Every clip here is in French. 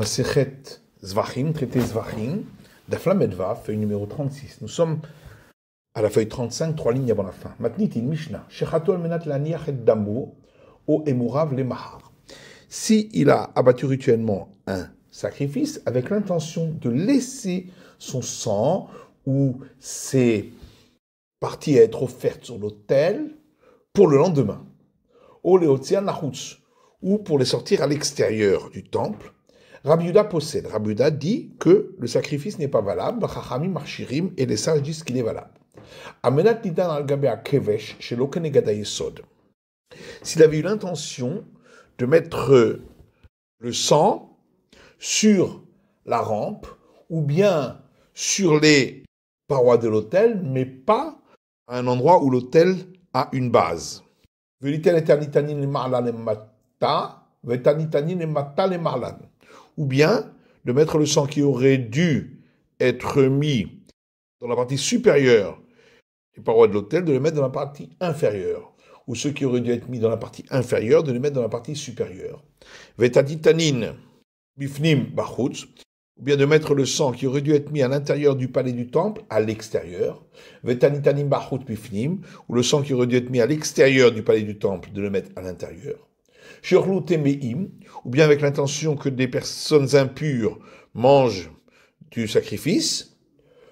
Masechet Zvachim, traité Zvachim, d'Aflamedva, feuille numéro 36. Nous sommes à la feuille 35, 3 lignes avant la fin. Matnit in Mishnah, Shechato al-menat laniach et damo, o emurav le mahar. Si il a abattu rituellement un sacrifice avec l'intention de laisser son sang ou ses parties à être offertes sur l'autel pour le lendemain, o leotzian nachutz, ou pour les sortir à l'extérieur du temple, Rabbi Yehuda possède. Rabbi Yehuda dit que le sacrifice n'est pas valable, Chachamim marchirim, et les sages disent qu'il est valable. Amenat nidan al gabe kevesh shelo kenegad hayesod. S'il avait eu l'intention de mettre le sang sur la rampe ou bien sur les parois de l'autel, mais pas à un endroit où l'autel a une base. Ou bien de mettre le sang qui aurait dû être mis dans la partie supérieure des parois de l'autel, de le mettre dans la partie inférieure. Ou ceux qui auraient dû être mis dans la partie inférieure, de les mettre dans la partie supérieure. Vetanitanin bifnim bachutz, ou bien de mettre le sang qui aurait dû être mis à l'intérieur du palais du temple, à l'extérieur. Vetanitanim bachutz bifnim, ou le sang qui aurait dû être mis à l'extérieur du palais du temple, de le mettre à l'intérieur. Shirlu temeim, ou bien avec l'intention que des personnes impures mangent du sacrifice.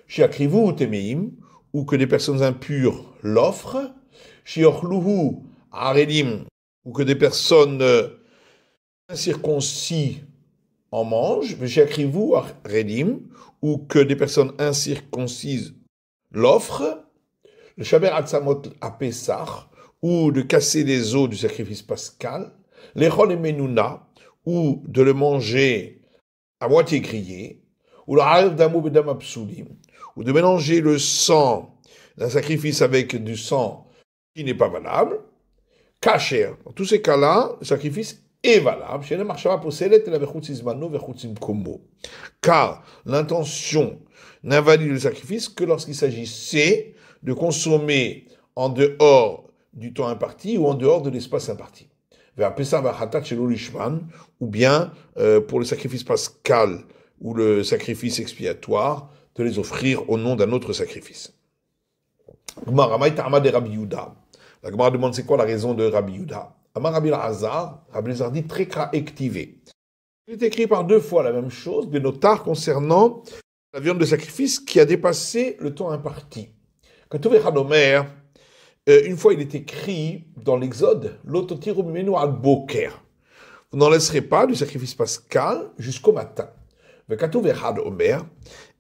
Shiakrivu temeim, ou que des personnes impures l'offrent. Shiorluhu aredim, ou que des personnes incirconcis en mangent. Shiakrivu aredim, ou que des personnes incirconcises l'offrent. Le shaber atzamot à Pessah, ou de casser les os du sacrifice pascal. L'echol et menuna, ou de le manger à moitié grillé, ou le ha'av damou bedam absulim, ou de mélanger le sang d'un sacrifice avec du sang qui n'est pas valable, kacher. Dans tous ces cas-là, le sacrifice est valable, car l'intention n'invalide le sacrifice que lorsqu'il s'agissait de consommer en dehors du temps imparti ou en dehors de l'espace imparti. Ou bien pour le sacrifice pascal ou le sacrifice expiatoire, de les offrir au nom d'un autre sacrifice. La Gemara demande c'est quoi la raison de Rabbi Yehuda. Amar Rabbi Elazar, Rabbi Elazar dit trekra ektivé. Il est écrit par deux fois la même chose, Benotar, concernant la viande de sacrifice qui a dépassé le temps imparti. Quand tu verras Homer, une fois il est écrit dans l'Exode, l'ototiru mimenu al boker. Vous n'en laisserez pas du sacrifice pascal jusqu'au matin.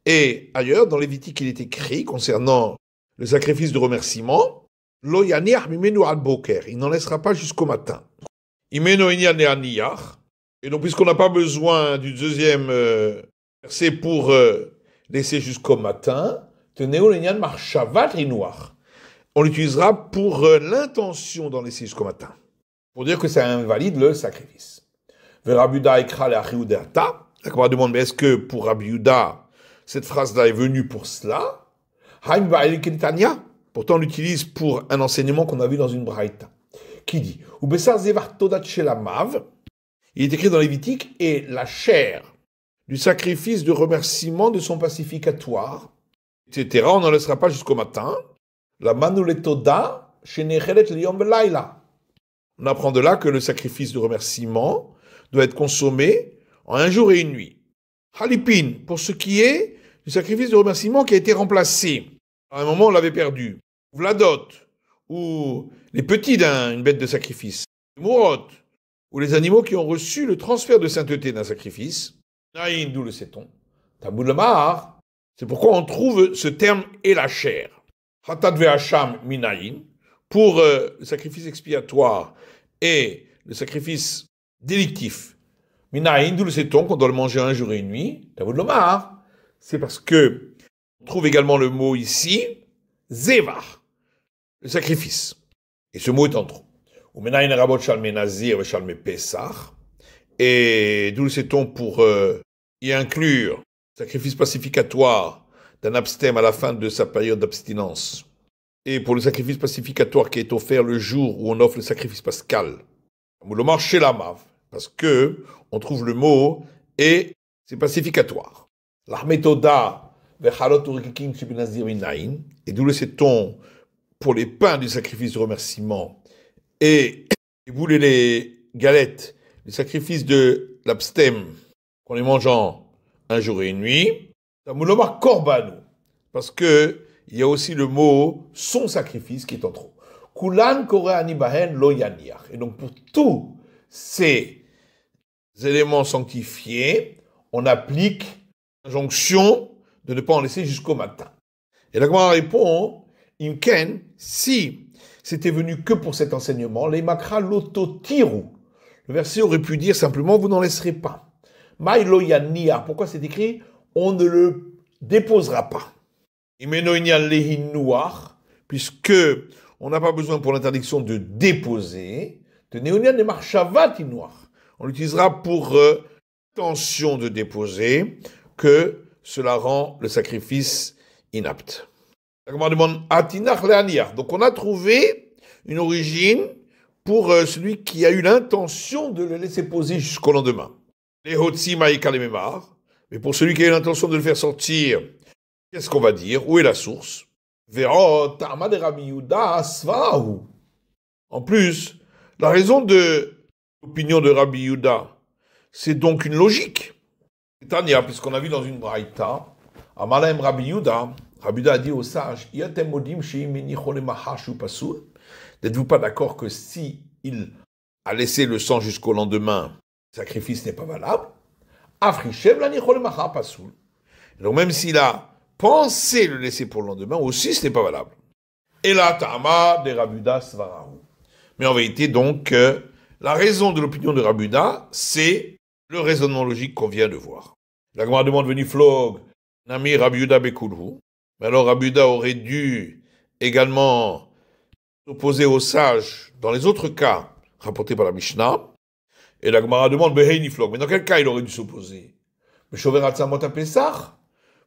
Et ailleurs, dans Lévitique, il est écrit concernant le sacrifice de remerciement, lo yaniach mimenu al boker. Il n'en laissera pas jusqu'au matin. Imeno inyaniach. Et donc, puisqu'on n'a pas besoin du deuxième verset pour laisser jusqu'au matin, teneo l'inyan marchavat rinouach. On l'utilisera pour l'intention d'en laisser jusqu'au matin. Pour dire que ça invalide le sacrifice. Rabbi Yehuda ekra le'achiudeata. La Gemara demande, mais est-ce que pour Rabbi Yehuda, cette phrase-là est venue pour cela? Pourtant, on l'utilise pour un enseignement qu'on a vu dans une braïta. Qui dit, il est écrit dans Lévitique, et la chair du sacrifice de remerciement de son pacificatoire, etc., on n'en laissera pas jusqu'au matin. La manuletoda shenechelet liyom belayla. On apprend de là que le sacrifice de remerciement doit être consommé en un jour et une nuit. Halipin, pour ce qui est du sacrifice de remerciement qui a été remplacé. À un moment, on l'avait perdu. Vladot, ou les petits d'une bête de sacrifice. Mourot, ou les animaux qui ont reçu le transfert de sainteté d'un sacrifice. Naïn, d'où le sait-on. Taboul Mahar, c'est pourquoi on trouve ce terme et la chair. Hatat ve'acham minayin, pour le sacrifice expiatoire et le sacrifice délictif. Minayin, d'où le sait-on qu'on doit le manger un jour et une nuit. Taboul Mahar, c'est parce que on trouve également le mot ici, zeva, le sacrifice. Et ce mot est en trop. Et d'où le sait-on pour y inclure le sacrifice pacificatoire d'un abstème à la fin de sa période d'abstinence. Et pour le sacrifice pacificatoire qui est offert le jour où on offre le sacrifice pascal. Parce que on trouve le mot et c'est pacificatoire. L'Armétoda, et d'où le sait-on pour les pains du sacrifice de remerciement et les boules et les galettes, le sacrifice de l'abstème, qu'on les mange en un jour et une nuit, parce que il y a aussi le mot son sacrifice qui est en trop. Kulan kore anibahen lo yaniach. Et donc pour tous ces éléments sanctifiés, on applique l'injonction de ne pas en laisser jusqu'au matin. Et la Gemara répond, Imken, si c'était venu que pour cet enseignement, les makra lototiru. Le verset aurait pu dire simplement, vous n'en laisserez pas. Maïlo yaniach. Pourquoi c'est écrit? On ne le déposera pas. Puisque on n'a pas besoin pour l'interdiction de déposer, de néonian de marchavat noir. On l'utilisera pour intention de déposer, que cela rend le sacrifice inapte. Donc on a trouvé une origine pour celui qui a eu l'intention de le laisser poser jusqu'au lendemain. Mais pour celui qui a eu l'intention de le faire sortir, qu'est-ce qu'on va dire? Où est la source? En plus, la raison de l'opinion de Rabbi Yehuda, c'est donc une logique. Tania, puisqu'on a vu dans une braïta, Amalaim Rabbi Yehuda, Rabbi Yehuda a dit aux sages, n'êtes-vous pas d'accord que si il a laissé le sang jusqu'au lendemain, le sacrifice n'est pas valable? Donc même s'il a pensé le laisser pour le lendemain, aussi ce n'est pas valable. Et là, Ta'ama de Rabbi Yehuda Svarahu. Mais en vérité, donc, la raison de l'opinion de Rabbi Yehuda, c'est le raisonnement logique qu'on vient de voir. La Gemara demande venu flog, Nami Rabbi Yehuda Bekulhu. Mais alors Rabbi Yehuda aurait dû également s'opposer aux sages dans les autres cas rapportés par la Mishnah. Et la Gemara demande Beheini flog. Mais dans quel cas il aurait dû s'opposer?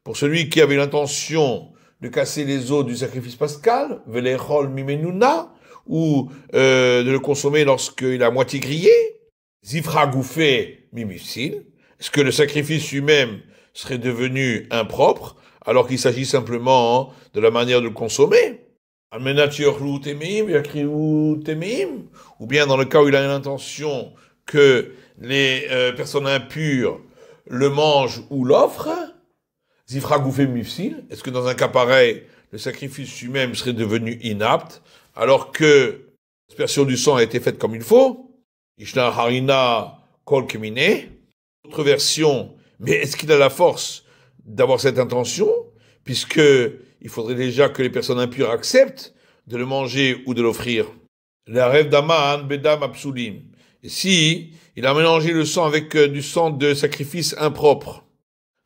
Pour celui qui avait l'intention de casser les os du sacrifice pascal, Velechol Mimenuna, ou de le consommer lorsqu'il a à moitié grillé, Zifra Goufé Mimifsil, est-ce que le sacrifice lui-même serait devenu impropre, alors qu'il s'agit simplement de la manière de le consommer? Ou bien dans le cas où il a l'intention que les personnes impures le mangent ou l'offrent, Zifra Goufé Mimifsil, est-ce que dans un cas pareil, le sacrifice lui-même serait devenu inapte, alors que l'aspersion du sang a été faite comme il faut? Ishna Harina Kol Kemine. Autre version, mais est-ce qu'il a la force d'avoir cette intention? Puisque il faudrait déjà que les personnes impures acceptent de le manger ou de l'offrir. La rêve d'Aman Bedam Absulim. Et si il a mélangé le sang avec du sang de sacrifice impropre,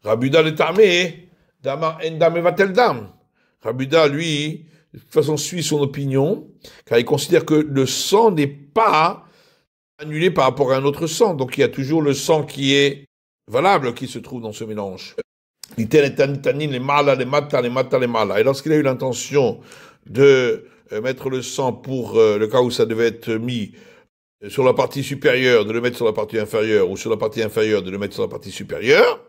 Rabbi Yehuda le tamé, Dama Endam Evatel Dam. Rabbi Yehuda, lui, de toute façon, suit son opinion, car il considère que le sang n'est pas annulé par rapport à un autre sang. Donc il y a toujours le sang qui est valable, qui se trouve dans ce mélange. Et lorsqu'il a eu l'intention de mettre le sang pour le cas où ça devait être mis sur la partie supérieure, de le mettre sur la partie inférieure, ou sur la partie inférieure, de le mettre sur la partie supérieure,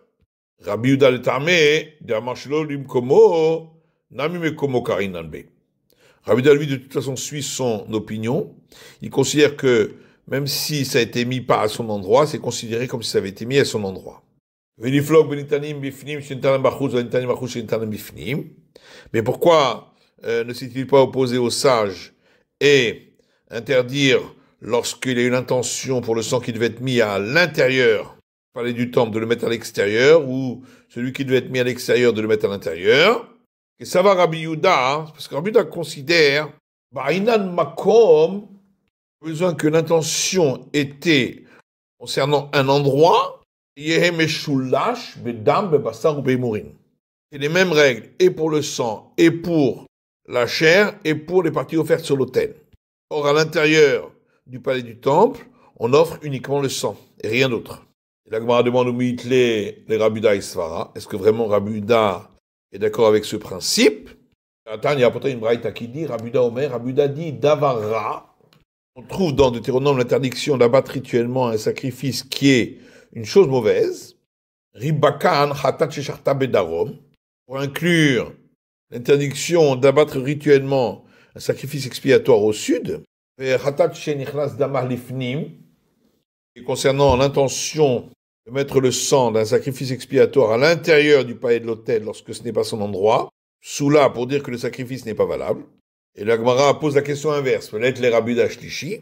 Rabbi Yehuda le tamé, Rabbi Yehuda, lui, de toute façon, suit son opinion. Il considère que même si ça a été mis pas à son endroit, c'est considéré comme si ça avait été mis à son endroit. Mais pourquoi ne s'est-il pas opposé aux sages et interdire, lorsqu'il a eu l'intention pour le sang qui devait être mis à l'intérieur, parler du temple, de le mettre à l'extérieur, ou celui qui devait être mis à l'extérieur, de le mettre à l'intérieur? Et ça va Rabbi Yehuda, parce que Rabbi Yehuda considère, Ba'inan Makom, besoin que l'intention était concernant un endroit, c'est les mêmes règles, et pour le sang, et pour la chair, et pour les parties offertes sur l'autel. Or, à l'intérieur du palais du temple, on offre uniquement le sang, et rien d'autre. Et la Gemara demande au Mitle, les Rabbi Yehuda et Svara, est-ce que vraiment Rabbi Yehuda est d'accord avec ce principe? Attends, il y a pourtant une braïta qui dit, Rabbi Yehuda Omer, Rabbi Yehuda dit, Davara. On trouve dans Deutéronome l'interdiction d'abattre rituellement un sacrifice qui est une chose mauvaise. Ribakan hatat shecharta bedarom, pour inclure l'interdiction d'abattre rituellement un sacrifice expiatoire au sud, et hatat shenichlas damar lifnim, et concernant l'intention de mettre le sang d'un sacrifice expiatoire à l'intérieur du palais de l'autel lorsque ce n'est pas son endroit, sous là pour dire que le sacrifice n'est pas valable. Et la Gemara pose la question inverse, peut-être les Rabuda Shlishi,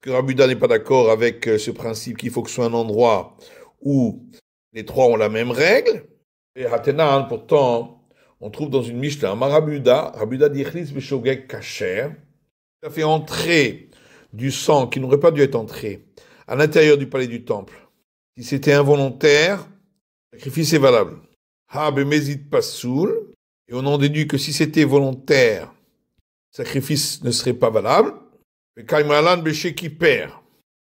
que Rabuda n'est pas d'accord avec ce principe qu'il faut que ce soit un endroit où les trois ont la même règle. Et Hatenan, pourtant, on trouve dans une Mishnah, Rabuda dit Chlis Beshogeg Kacher, ça fait entrer du sang qui n'aurait pas dû être entré à l'intérieur du palais du temple. Si c'était involontaire, le sacrifice est valable. Ha bemezit pasoul, et on en déduit que si c'était volontaire, le sacrifice ne serait pas valable.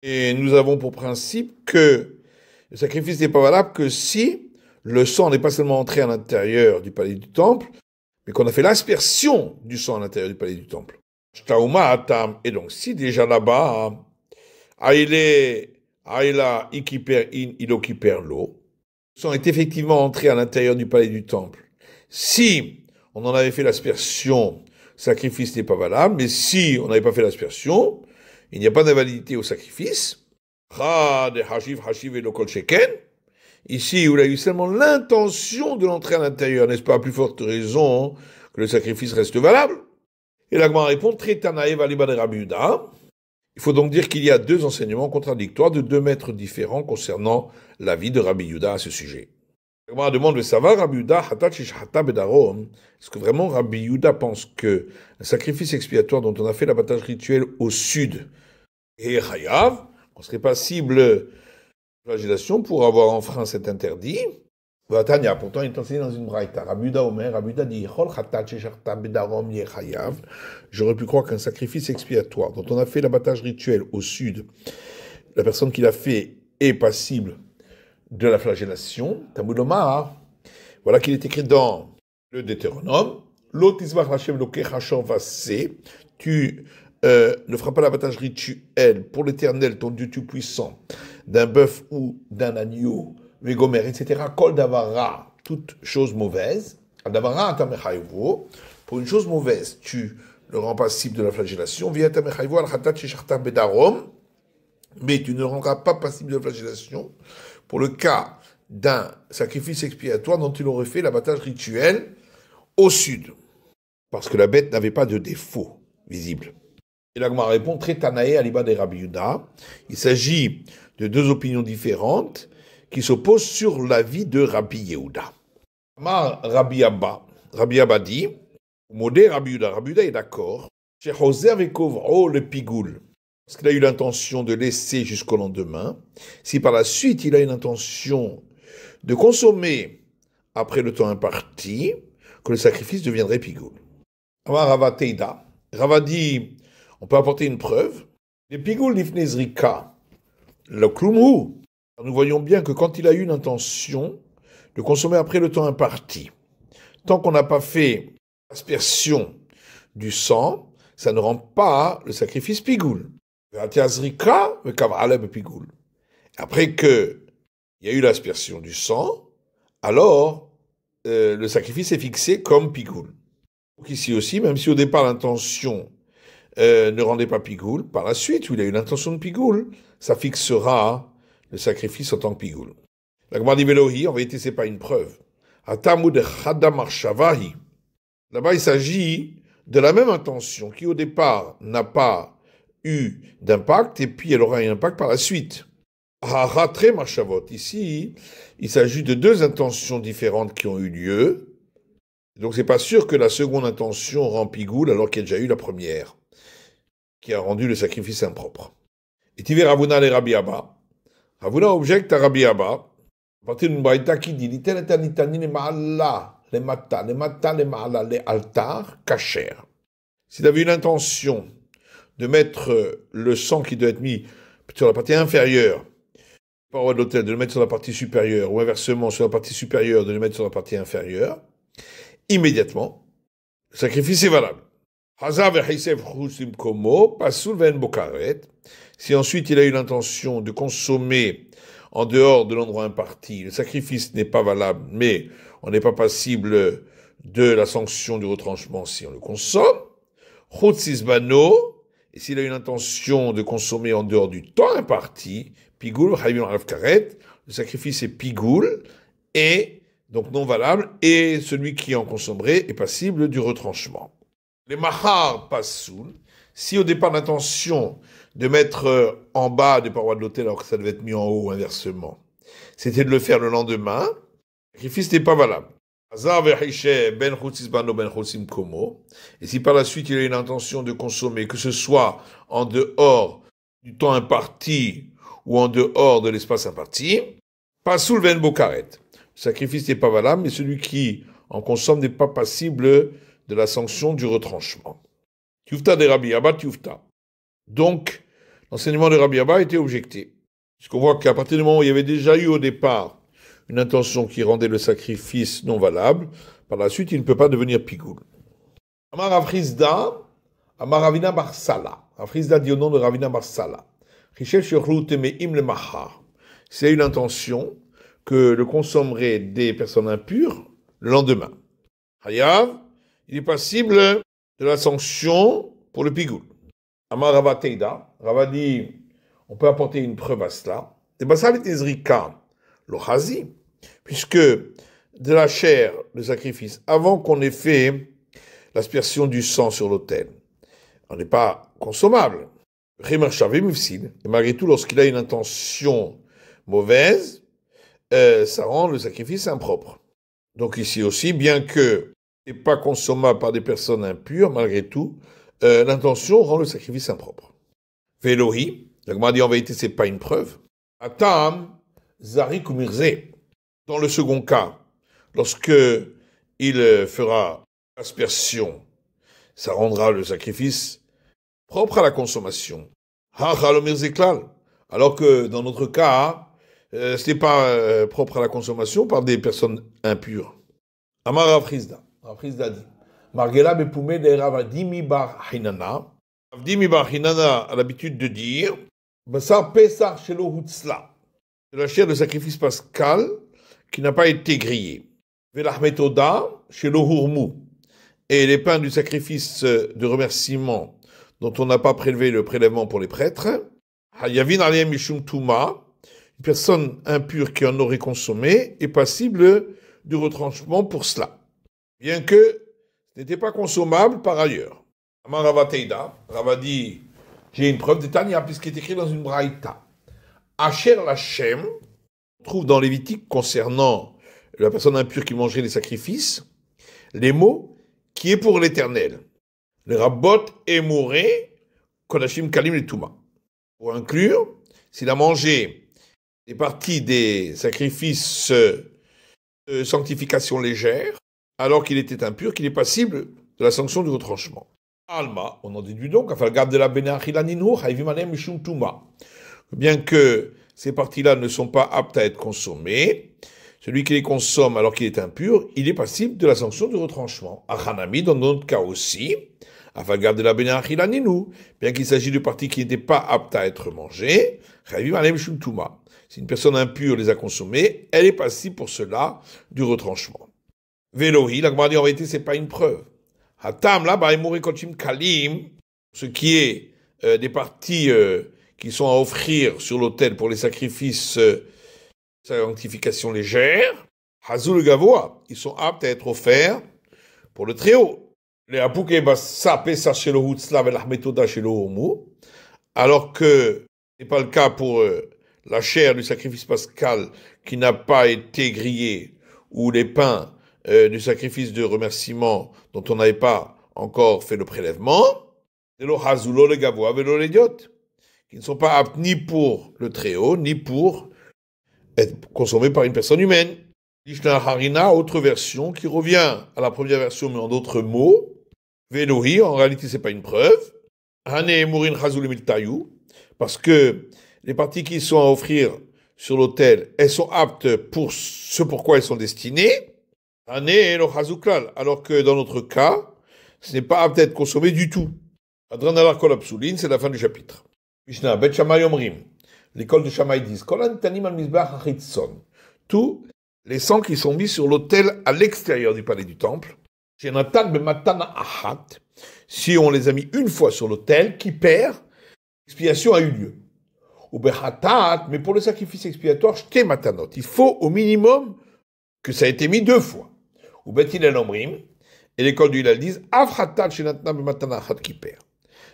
Et nous avons pour principe que le sacrifice n'est pas valable que si le sang n'est pas seulement entré à l'intérieur du palais du temple, mais qu'on a fait l'aspersion du sang à l'intérieur du palais du temple. Et donc, si déjà là-bas, le sang est effectivement entré à l'intérieur du palais du temple. Si on en avait fait l'aspersion, le sacrifice n'est pas valable, mais si on n'avait pas fait l'aspersion, il n'y a pas d'invalidité au sacrifice. Ici, où il a eu seulement l'intention de l'entrer à l'intérieur, n'est-ce pas à plus forte raison que le sacrifice reste valable? Et la Gemara répond, il faut donc dire qu'il y a deux enseignements contradictoires de deux maîtres différents concernant l'avis de Rabbi Yehuda à ce sujet. La Gemara demande, est-ce que vraiment Rabbi Yehuda pense que un sacrifice expiatoire dont on a fait l'abattage rituel au sud est chayav, qu'on serait passible de flagellation pour avoir enfreint cet interdit? Tanya, pourtant il est enseigné dans une braïta. Rabbi Yehuda dit, j'aurais pu croire qu'un sacrifice expiatoire dont on a fait l'abattage rituel au sud, la personne qui l'a fait est passible de la flagellation. Talmud Omar, voilà qu'il est écrit dans le Deutéronome, tu ne feras pas l'abattage rituel pour l'Éternel, ton Dieu tout-puissant, d'un bœuf ou d'un agneau, Vegomer, etc. Kol davara, toute chose mauvaise. Davara atamechayvo, pour une chose mauvaise, tu le rends passible de la flagellation. Via atamechayvo al khatat shecharta bedarom, mais tu ne le rendras pas passible de la flagellation pour le cas d'un sacrifice expiatoire dont il aurait fait l'abattage rituel au sud, parce que la bête n'avait pas de défaut visible. Et la Gemara répond, Tretanae aliba de Rabbi Yehuda. Il s'agit de deux opinions différentes qui s'opposent sur l'avis de Rabbi Yehuda. Rabbi Abba dit, Modé Rabbi Yehuda est d'accord, chez José avec le pigoul, parce qu'il a eu l'intention de laisser jusqu'au lendemain, si par la suite il a une intention de consommer après le temps imparti, que le sacrifice deviendrait pigoul. Rava Teida, Rava dit, on peut apporter une preuve, les pigoul nifnezrika, le klumhu. Nous voyons bien que quand il a eu une intention de consommer après le temps imparti, tant qu'on n'a pas fait l'aspersion du sang, ça ne rend pas le sacrifice pigoul. Après qu'il y a eu l'aspersion du sang, alors le sacrifice est fixé comme pigoul. Donc ici aussi, même si au départ l'intention ne rendait pas pigoul, par la suite, où il a eu l'intention de pigoul, ça fixera le sacrifice en tant que pigoul. La Gemara dit Velohi, en vérité, c'est pas une preuve. Là-bas, il s'agit de la même intention qui, au départ, n'a pas eu d'impact, et puis elle aura un impact par la suite. Ici, il s'agit de deux intentions différentes qui ont eu lieu. Donc, c'est pas sûr que la seconde intention rend pigoul alors qu'il y a déjà eu la première, qui a rendu le sacrifice impropre. Et tu verras Ravuna et Rabbi Abba. Ravuna objecte à Rabbi Abba, à partir d'une braïta qui dit s'il avait eu l'intention de mettre le sang qui doit être mis sur la partie inférieure, paroi de l'autel, de le mettre sur la partie supérieure, ou inversement sur la partie supérieure, de le mettre sur la partie inférieure, immédiatement, le sacrifice est valable. Si ensuite il a eu l'intention de consommer en dehors de l'endroit imparti, le sacrifice n'est pas valable, mais on n'est pas passible de la sanction du retranchement si on le consomme. Chotzisbano, et s'il a une intention de consommer en dehors du temps imparti, pigoul, le sacrifice est pigoul, et donc non valable, et celui qui en consommerait est passible du retranchement. Les mahar pasoul, si au départ l'intention de mettre en bas des parois de l'autel alors que ça devait être mis en haut inversement, c'était de le faire le lendemain, le sacrifice n'est pas valable. Et si par la suite il a une intention de consommer, que ce soit en dehors du temps imparti ou en dehors de l'espace imparti, pasoul ven bokaret. Le sacrifice n'est pas valable, mais celui qui en consomme n'est pas passible de la sanction du retranchement. Tiufta de Rabbi Abba, tiufta. Donc, l'enseignement de Rabbi Abba a été objecté. Puisqu'on voit qu'à partir du moment où il y avait déjà eu au départ une intention qui rendait le sacrifice non valable, par la suite, il ne peut pas devenir pigoul. Amar Afrizda, Amar Ravina Barsala. Afrizda dit au nom de Ravina Barsala. C'est une intention que le consommeraient des personnes impures le lendemain. Hayav, il est passible de la sanction pour le pigoul. Amar Rava Teida, Rava dit, on peut apporter une preuve à cela. Et basal et ezrika, l'ochazi, puisque de la chair, le sacrifice, avant qu'on ait fait l'aspersion du sang sur l'autel, on n'est pas consommable. Et malgré tout, lorsqu'il a une intention mauvaise, ça rend le sacrifice impropre. Donc ici aussi, bien que n'est pas consommable par des personnes impures, malgré tout, l'intention rend le sacrifice impropre. Velohi, la Gemara dit en vérité, c'est pas une preuve. Atam, Zarik ou Mirze. Dans le second cas, lorsque il fera aspersion, ça rendra le sacrifice propre à la consommation. Alors que dans notre cas, ce n'est pas propre à la consommation par des personnes impures. Amar Afrizda. Afrizda dit Margela bepoumé de Ravadimi bar Hinana. Ravdimi bar Hinana a l'habitude de dire Basar Pesar shelo hutzla. C'est la chair de sacrifice pascal qui n'a pas été grillée. Velahmetoda shelo hurmu. Et les pains du sacrifice de remerciement dont on n'a pas prélevé le prélèvement pour les prêtres. Hayavin aliem mishum tuma. Une personne impure qui en aurait consommé est passible du retranchement pour cela. Bien que ce n'était pas consommable par ailleurs. Amar Rava Teida, Rava dit, j'ai une preuve de Tanya, puisqu'il est écrit dans une braïta. Asher Lachem, on trouve dans Lévitique concernant la personne impure qui mangerait les sacrifices, les mots qui est pour l'Éternel. Le Rabbot Emoré, Kodashim Kalim le Touma. Pour inclure, s'il a mangé des parties des sacrifices de sanctification légère, alors qu'il était impur, qu'il est passible de la sanction du retranchement. Alma, on en déduit donc, bien que ces parties-là ne sont pas aptes à être consommées, celui qui les consomme alors qu'il est impur, il est passible de la sanction du retranchement. Achanami, dans notre cas aussi, bien qu'il s'agisse de parties qui n'étaient pas aptes à être mangées, si une personne impure les a consommées, elle est passible pour cela du retranchement. Velohi, la Gemara dit en vérité, c'est pas une preuve. Hatam là, kalim, ce qui est des parties qui sont à offrir sur l'autel pour les sacrifices sanctification légère, Hazul Gavoa, ils sont aptes à être offerts pour le très haut. Les Apouke Bassa Pesa Shelo Hutzla Velahmetoda Shelo Homu, alors que ce n'est pas le cas pour la chair du sacrifice pascal qui n'a pas été grillée, ou les pains du sacrifice de remerciement dont on n'avait pas encore fait le prélèvement, qui ne sont pas aptes ni pour le très haut, ni pour être consommés par une personne humaine. Lishna Harina, autre version, qui revient à la première version, mais en d'autres mots. Velohi, en réalité, c'est pas une preuve. Hane Mourin Chazul Miltayu, parce que les parties qui sont à offrir sur l'autel, elles sont aptes pour ce pourquoi elles sont destinées. Hane Elo Chazuklal, alors que dans notre cas, ce n'est pas apte à être consommé du tout. Adran Alar Kol Apsulin, c'est la fin du chapitre. Mishnah Bet Shammai Omrim. l'école de Shammai disent, tous les sangs qui sont mis sur l'autel à l'extérieur du palais du temple, si on les a mis une fois sur l'autel, qui perd, l'expiation a eu lieu. Mais pour le sacrifice expiatoire, il faut au minimum que ça ait été mis 2 fois. Et l'école du Hillel disent, qui perd.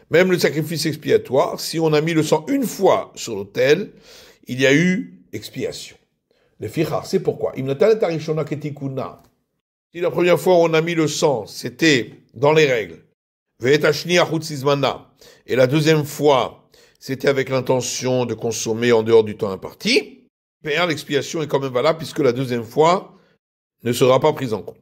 Même le sacrifice expiatoire, si on a mis le sang une fois sur l'autel, il y a eu expiation. Le fichar, c'est pourquoi. Si la première fois où on a mis le sang, c'était dans les règles, et la deuxième fois, c'était avec l'intention de consommer en dehors du temps imparti, l'expiation est quand même valable puisque la deuxième fois ne sera pas prise en compte.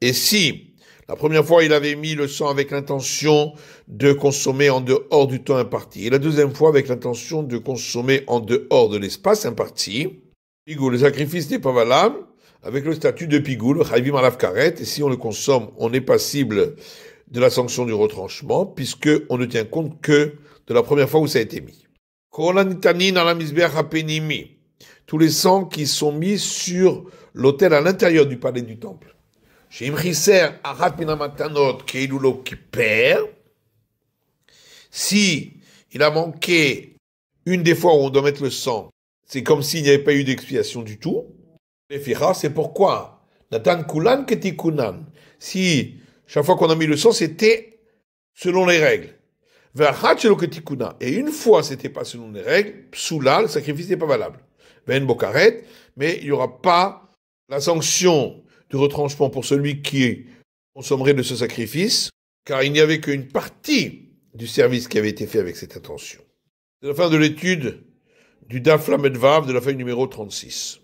Et si la première fois il avait mis le sang avec l'intention de consommer en dehors du temps imparti, et la deuxième fois avec l'intention de consommer en dehors de l'espace imparti, le sacrifice n'est pas valable avec le statut de pigoul, chayvim alav karet, et si on le consomme, on est passible de la sanction du retranchement, puisque on ne tient compte que de la première fois où ça a été mis. Tous les sangs qui sont mis sur l'autel à l'intérieur du palais du temple. Chez Imriser, Arat Minamatanot, Keilulo qui perd, si il a manqué une des fois où on doit mettre le sang, c'est comme s'il n'y avait pas eu d'expiation du tout. C'est pourquoi Natan Kulan Ketikunan. Si chaque fois qu'on a mis le sang, c'était selon les règles. Et une fois, c'était pas selon les règles, Psoula, le sacrifice n'est pas valable. Ben Bokaret, mais il n'y aura pas la sanction de retranchement pour celui qui consommerait de ce sacrifice, car il n'y avait qu'une partie du service qui avait été fait avec cette intention. C'est la fin de l'étude du Daf Lamed Vav de la feuille numéro 36.